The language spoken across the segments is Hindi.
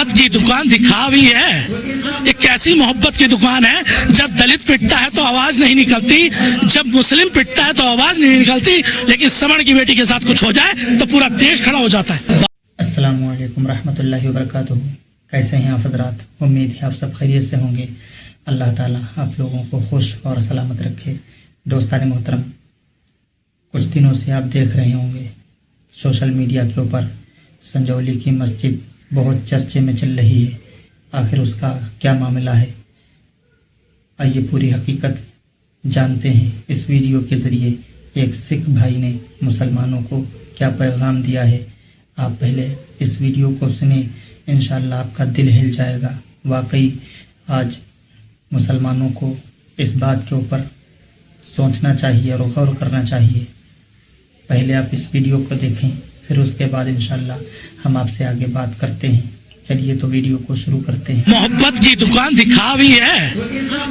मोहब्बत की दुकान दिखा भी है। ये कैसी मोहब्बत की दुकान है? जब दलित पिटता है तो आवाज नहीं निकलती, जब मुस्लिम पिटता है तो आवाज नहीं निकलती, लेकिन सवर्ण की बेटी के साथ कुछ हो जाए तो पूरा देश खड़ा हो जाता है। अस्सलामु अलैकुम रहमतुल्लाहि व बरकातुहू। कैसे हैं आप हज़रात? उम्मीद है आप सब खैरियत से होंगे। अल्लाह ताला आप लोगों को खुश और सलामत रखे। दोस्तान मोहतरम, कुछ दिनों से आप देख रहे होंगे सोशल मीडिया के ऊपर संजौली की मस्जिद बहुत चर्चे में चल रही है। आखिर उसका क्या मामला है, आइए पूरी हकीकत जानते हैं। इस वीडियो के ज़रिए एक सिख भाई ने मुसलमानों को क्या पैगाम दिया है, आप पहले इस वीडियो को सुने, इंशाअल्लाह आपका दिल हिल जाएगा। वाकई आज मुसलमानों को इस बात के ऊपर सोचना चाहिए और गौर करना चाहिए। पहले आप इस वीडियो को देखें, फिर उसके बाद इंशाअल्लाह हम आपसे आगे बात करते हैं। चलिए तो वीडियो को शुरू करते हैं। मोहब्बत की दुकान दिखा भी है।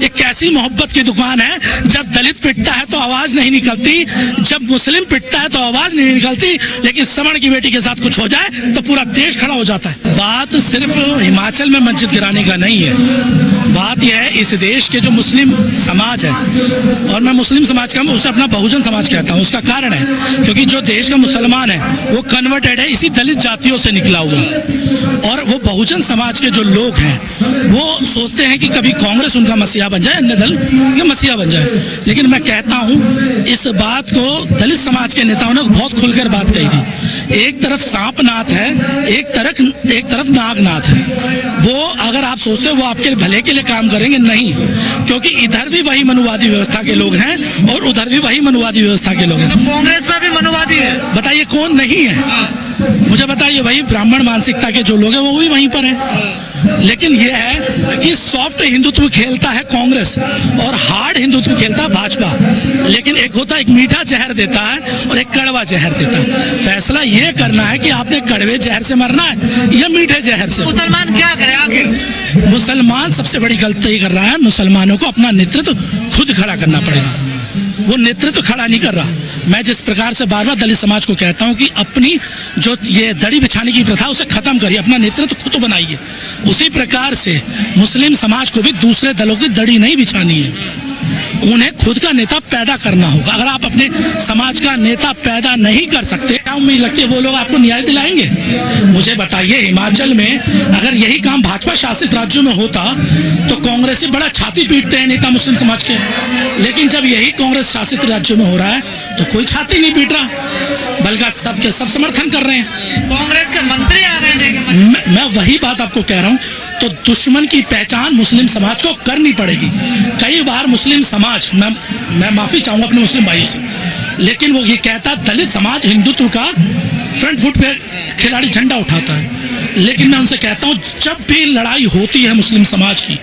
ये कैसी मोहब्बत की दुकान है? जब दलित पिटता है तो आवाज नहीं निकलती, जब मुस्लिम पिटता है तो आवाज नहीं निकलती, लेकिन सवर्ण की बेटी के साथ कुछ हो जाए तो पूरा देश खड़ा हो जाता है। बात सिर्फ हिमाचल में मस्जिद गिराने का नहीं है, बात यह है इस देश के जो मुस्लिम समाज है, और मैं मुस्लिम समाज का उसे अपना बहुजन समाज कहता हूँ। उसका कारण है क्योंकि जो देश का मुसलमान है वो कन्वर्टेड है इसी दलित जातियों से निकला हुआ, और वो बहुजन समाज के जो लोग हैं वो सोचते हैं कि कभी कांग्रेस उनका मसीहा बन जाए, अन्य दल का मसीहा बन जाए। लेकिन मैं कहता हूँ इस बात को दलित समाज के नेताओं ने बहुत खुलकर बात कही थी। एक तरफ सांपनाथ है, एक तरफ नागनाथ है। वो अगर आप सोचते हो वो आपके भले के लिए काम करेंगे, नहीं, क्योंकि इधर भी वही मनुवादी व्यवस्था के लोग हैं और उधर भी वही मनुवादी व्यवस्था के लोग हैं। कांग्रेस में भी मनुवादी है, बताइए कौन नहीं है? मुझे बताइए, वही ब्राह्मण मानसिकता के जो लोग हैं वो भी वहीं पर हैं। लेकिन ये है कि सॉफ्ट हिंदुत्व खेलता है कांग्रेस और हार्ड हिंदुत्व खेलता है भाजपा। लेकिन एक होता है, एक मीठा जहर देता है और एक कड़वा जहर देता है। फैसला ये करना है कि आपने कड़वे जहर से मरना है या मीठे जहर से। मुसलमान क्या करे आगे? मुसलमान सबसे बड़ी गलती कर रहा है, मुसलमानों को अपना नेतृत्व खुद खड़ा करना पड़ेगा। वो नेतृत्व खड़ा नहीं कर रहा। मैं जिस प्रकार से बार बार दलित समाज को कहता हूं कि अपनी जो ये दड़ी बिछाने की प्रथा उसे खत्म करिए, अपना नेतृत्व खुद बनाइए। उसी प्रकार से मुस्लिम समाज को भी दूसरे दलों की दड़ी नहीं बिछानी है, उन्हें खुद का नेता पैदा करना होगा। अगर आप अपने समाज का नेता पैदा नहीं कर सकते, क्या उम्मीद लगती है वो लोग आपको न्याय दिलाएंगे? मुझे बताइए, हिमाचल में अगर यही काम भाजपा शासित राज्यों में होता तो कांग्रेस से बड़ा छाती पीटते हैं नेता मुस्लिम समाज के, लेकिन जब यही कांग्रेस शासित राज्यों में हो रहा है तो कोई छाती नहीं पीट रहा, बल्कि सबके सब समर्थन कर रहे हैं। कांग्रेस के मंत्री आ गए। मैं वही बात आपको कह रहा हूँ। तो दुश्मन की पहचान मुस्लिम समाज को करनी पड़ेगी। कई बार मुस्लिम समाज, मैं माफी चाहूंगा अपने मुस्लिम भाइयों से, लेकिन वो ये कहता दलित समाज हिंदुत्व का फ्रंट फुट पे खिलाड़ी झंडा उठाता है। लेकिन मैं उनसे कहता हूँ जब भी लड़ाई होती है मुस्लिम समाज की,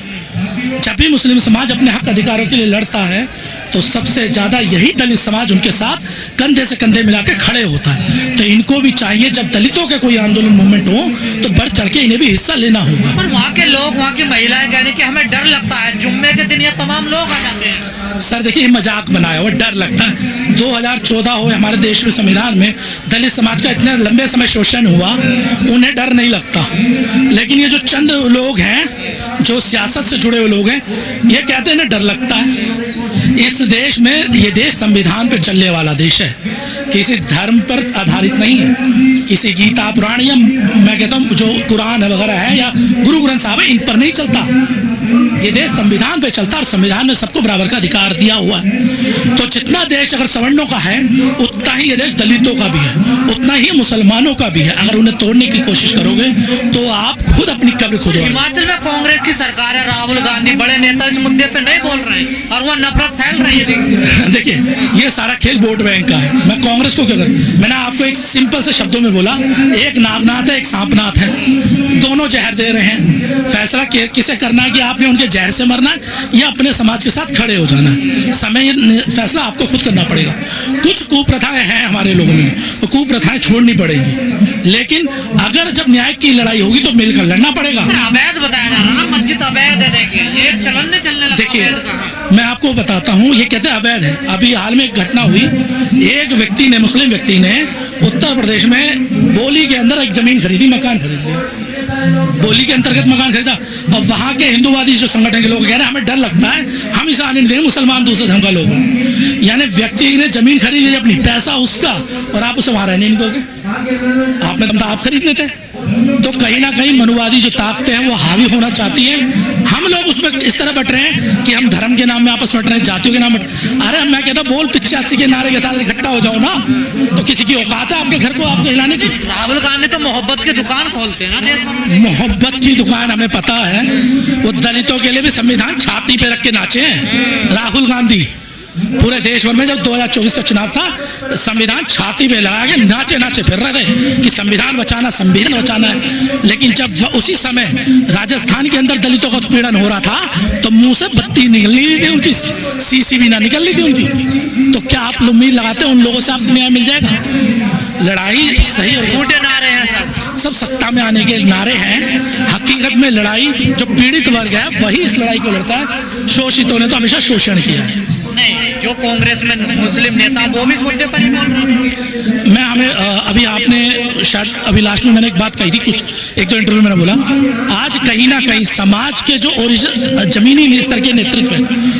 जब भी मुस्लिम समाज अपने हक अधिकारों के लिए लड़ता है तो सबसे ज्यादा यही दलित समाज उनके साथ कंधे से कंधे मिला के खड़े होता है। तो इनको भी चाहिए जब दलितों के कोई आंदोलन मूवमेंट हो तो बढ़ चढ़ के इन्हें भी हिस्सा लेना होगा। पर वहाँ के लोग, वहाँ की महिलाएं कह रही कि हमें डर लगता है, जुम्मे के दिन ये तमाम लोग आ जाते हैं। सर देखिए, मजाक बनाया हुआ, डर लगता है। 2014 हो हमारे देश में संविधान में दलित समाज का इतने लंबे समय शोषण हुआ, उन्हें डर नहीं लगता। लेकिन ये जो चंद लोग हैं जो सियासत से जुड़े हुए लोग हैं, ये कहते हैं ना डर लगता है। इस देश में, ये देश संविधान पर चलने वाला देश है, किसी धर्म पर आधारित नहीं है, किसी गीता पुराण या मैं कहता हूँ जो कुरान वगैरह है या गुरु ग्रंथ साहब है, इन पर नहीं चलता। ये देश संविधान पे चलता और संविधान में सबको बराबर का अधिकार दिया हुआ है। तो जितना देश अगर सवर्णों का है उतना ही ये देश दलितों का भी है, उतना ही मुसलमानों का भी है। अगर उन्हें तोड़ने की कोशिश करोगे तो आप खुद अपनी कब्र खोदोगे। हिमाचल में कांग्रेस की सरकार है, राहुल गांधी बड़े नेता इस मुद्दे पे नहीं बोल रहे हैं और वो नफरत फैल रही है। देखिए, ये सारा खेल वोट बैंक का है। मैं कांग्रेस को क्या करूं? मैंने आपको एक सिंपल से शब्दों में बोला, एक नागनाथ है, एक सांपनाथ है, दोनों जहर दे रहे हैं। फैसला किसे करना है कि आपने उनके जहर से मरना है या अपने समाज के साथ खड़े हो जाना है। समय फैसला आपको खुद करना पड़ेगा। कुछ कुप्रथाएं हैं हमारे लोगों में, वो कुप्रथाएं छोड़नी पड़ेगी। लेकिन अगर जब न्याय की लड़ाई होगी तो मिलकर लड़ना पड़ेगा। अवैध बताया जा रहा है ना, मस्जिद अवैध है। देखिए ये चलन नहीं चलने लगा। देखिए अवैध कहाँ? मैं आपको बताता हूँ, ये कहते हैं अवैध है। अभी हाल में एक घटना हुई, एक व्यक्ति ने, मुस्लिम व्यक्ति ने उत्तर प्रदेश में बोली के अंदर एक जमीन खरीदी, मकान खरीद लिया, बोली के अंतर्गत मकान खरीदा। अब वहाँ के हिंदूवादी जो संगठन के लोग कह रहे हैं हमें डर लगता है, हम इसे आने नहीं देंगे, मुसलमान दूसरे धर्म का लोग हैं। यानी व्यक्ति ने जमीन खरीदी अपनी, पैसा उसका, और आप उसे वहाँ रहने नहीं दोगे। आपने तो आप खरीद लेते हैं। तो कहीं ना कहीं मनुवादी जो ताकतें हैं वो हावी होना चाहती हैं। हम लोग उसमें इस तरह बट रहे हैं कि हम धर्म के नाम में आपस बट रहे हैं, जातियों के नाम बट। अरे मैं कहता बोल 85 के नारे के साथ इकट्ठा हो जाओ ना, तो किसी की औकात है आपके घर को आपको हिलाने की? राहुल गांधी तो मोहब्बत की दुकान खोलते हैं ना देश भर में। मोहब्बत की दुकान हमें पता है, वो दलितों के लिए भी संविधान छाती पे रख के नाचे हैं राहुल गांधी। पूरे देश भर में जब 2024 का चुनाव था, संविधान छाती पे लगा के नाचे नाचे फिर रहे थे कि संविधान बचाना, संविधान बचाना है। लेकिन जब उसी समय राजस्थान के अंदर दलितों का उत्पीड़न हो रहा था तो मुंह से बत्ती निकलनी नहीं थी उनकी, सीसी भी ना निकल रही थी उनकी। तो क्या आप उम्मीद लगाते हैं उन लोगों से आपको न्याय मिल जाएगा? लड़ाई सही और झूठे नारे हैं सब सत्ता में आने के नारे हैं। हकीकत में लड़ाई जो पीड़ित वर्ग है वही इस लड़ाई को लड़ता है। शोषितों ने तो हमेशा शोषण किया है। नहीं, जो कांग्रेस में मुस्लिम नेता वो भी इस मुद्दे पर ही बोल रहे हैं। मैं हमें अभी आपने शायद अभी लास्ट में मैंने एक बात कही थी, कुछ एक दो इंटरव्यू मैंने बोला, आज कहीं ना कहीं समाज के जो ओरिजिनल जमीनी स्तर के नेतृत्व है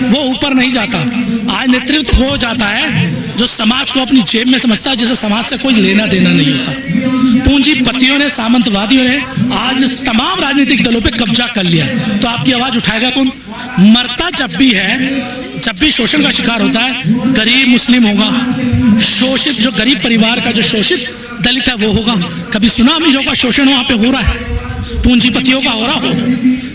वो ऊपर नहीं जाता। आज नेतृत्व हो जाता है जो समाज को अपनी जेब में समझता है, जिसे समाज से कोई लेना देना नहीं होता। पूंजीपतियों ने, सामंतवादियों ने आज तमाम राजनीतिक दलों पे कब्जा कर लिया। तो आपकी आवाज उठाएगा कौन? मरता जब भी है, जब भी शोषण का शिकार होता है, गरीब मुस्लिम होगा, शोषित जो गरीब परिवार का जो शोषित दलित है वो होगा। कभी सुना अमीरों का शोषण वहां पे हो रहा है? पूंजीपतियों का हो रहा हो?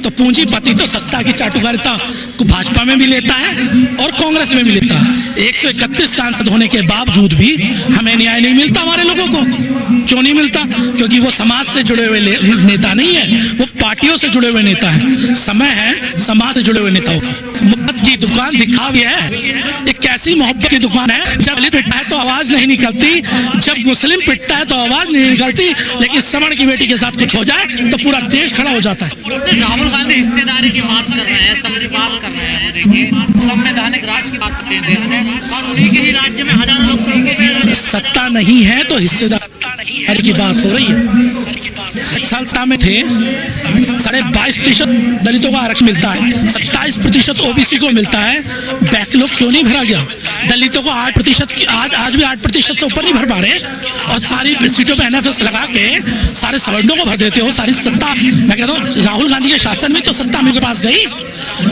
तो पूंजीपति तो सत्ता की चाटुकारिता को भाजपा में भी लेता है और कांग्रेस में भी लेता है। 131 सांसद होने के बावजूद भी हमें न्याय नहीं मिलता हमारे लोगों को। क्यों नहीं मिलता? क्योंकि वो समाज से जुड़े हुए नेता नहीं है, वो पार्टियों से जुड़े हुए नेता है। समय है समाज से जुड़े हुए नेताओं की। मोहब्बत की दुकान दिखावी है। ये कैसी मोहब्बत की दुकान है? जब दलित पिटता है तो आवाज नहीं निकलती, जब मुस्लिम पिटता है तो आवाज नहीं निकलती, लेकिन सवर्ण की बेटी के साथ कुछ हो जाए तो पूरा देश खड़ा हो जाता है। राहुल गांधी हिस्सेदारी की बात कर रहे हैं, सब की बात कर रहे हैं। वो देखिए संवैधानिक राज की बात करते हैं देश में, और उन्हीं के ही राज्य में हजारों लोग सड़कों पे। सत्ता नहीं है तो हिस्सेदारी की बात हो रही है। 7 साल में थे 22.5% दलितों को आरक्षण मिलता है, 27% ओबीसी को मिलता है। बैकलॉग क्यों नहीं भरा गया? दलितों को 8%, आज भी 8% से ऊपर नहीं भर पा रहे, और सारी सीटों पे एनएफएस लगा के सारे सवर्णों को भर देते हो। सारी सत्ता, मैं कहता हूँ राहुल गांधी के शासन में तो सत्ता मेरे पास गई,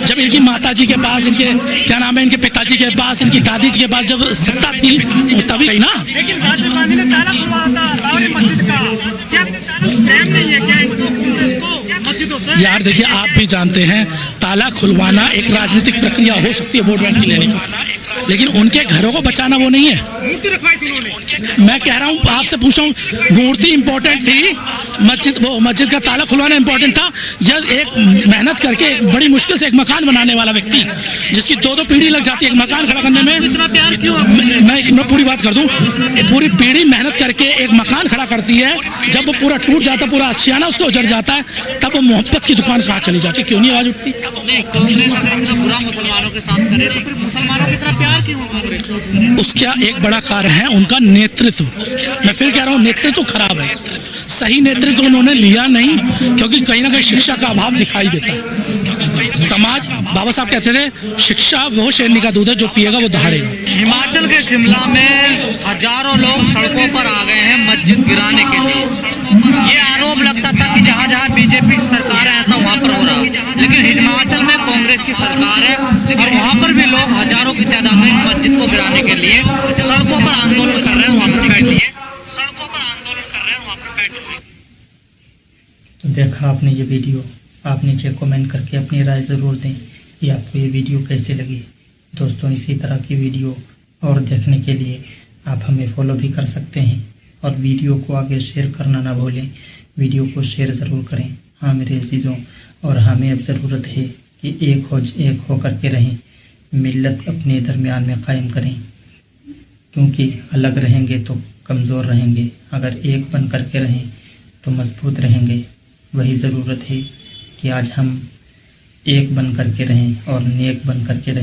जब इनकी माता जी के पास, इनके क्या नाम है, इनके पिताजी के पास, इनकी दादी जी के पास जब सत्ता थी वो तभी गई ना। लेकिन राहुल गांधी ने ताला खुलवाया था बाबरी मस्जिद का। क्या प्रेम नहीं है क्या इनको कांग्रेस को मस्जिदों से? यार देखिए, आप भी जानते हैं ताला खुलवाना एक राजनीतिक प्रक्रिया हो सकती है वोट बैंक की लेने की, लेकिन उनके घरों को बचाना वो नहीं है। मूर्ति रखवाई थी उन्होंने। मैं कह रहा हूँ, आपसे पूछ रहा हूँ, मूर्ति इंपॉर्टेंट थी, मस्जिद का ताला खुलवाना इंपॉर्टेंट था? या एक मेहनत करके एक बड़ी मुश्किल से एक मकान बनाने वाला व्यक्ति जिसकी 2-2 पीढ़ी लग जाती है एक मकान खड़ा करने में? इतना प्यार क्यों? मैं पूरी बात कर दूं, पूरी पीढ़ी मेहनत करके एक मकान खड़ा करती है, जब वो पूरा टूट जाता, पूरा आशियाना उसको उजड़ जाता है, तब वो मोहब्बत की दुकान कहाँ चली जाती? क्यों नहीं आवाज उठती? नहीं, कांग्रेस अगर इतना बुरा मुसलमानों के साथ करे तो फिर मुसलमानों की तरह प्यार क्यों कांग्रेस? उसका एक बड़ा कारण है उनका नेतृत्व। मैं फिर कह रहा हूँ, नेतृत्व खराब है। सही नेतृत्व उन्होंने लिया नहीं, क्योंकि कहीं ना कहीं शिक्षा का अभाव दिखाई देता है। समाज, बाबा साहब कहते थे, शिक्षा वो शेरनी का दूध है, जो पिएगा वो दहाड़ेगा। हिमाचल के शिमला में हजारों लोग सड़कों पर आ गए हैं मस्जिद गिराने के लिए। ये आरोप लगता था कि जहाँ जहाँ बीजेपी की सरकार है ऐसा वहाँ पर हो रहा, लेकिन हिमाचल में कांग्रेस की सरकार है और वहाँ पर भी लोग हजारों की तादाद में मस्जिद को गिराने के लिए सड़कों पर आंदोलन कर रहे हैं, वहाँ पर बैठ लिए सड़कों पर आंदोलन कर रहे हैं, वहाँ पर बैठ लिए। तो देखा आपने ये वीडियो, आप नीचे कमेंट करके अपनी राय ज़रूर दें कि आपको ये वीडियो कैसे लगी। दोस्तों, इसी तरह की वीडियो और देखने के लिए आप हमें फॉलो भी कर सकते हैं, और वीडियो को आगे शेयर करना ना भूलें। वीडियो को शेयर ज़रूर करें। हाँ मेरे अजीज़ों, और हमें अब ज़रूरत है कि एक हो करके रहें, मिल्लत अपने दरमियान में कायम करें, क्योंकि अलग रहेंगे तो कमज़ोर रहेंगे, अगर एक बन करके रहें तो मजबूत रहेंगे। वही ज़रूरत है कि आज हम एक बन करके रहें और नेक बन करके रहें।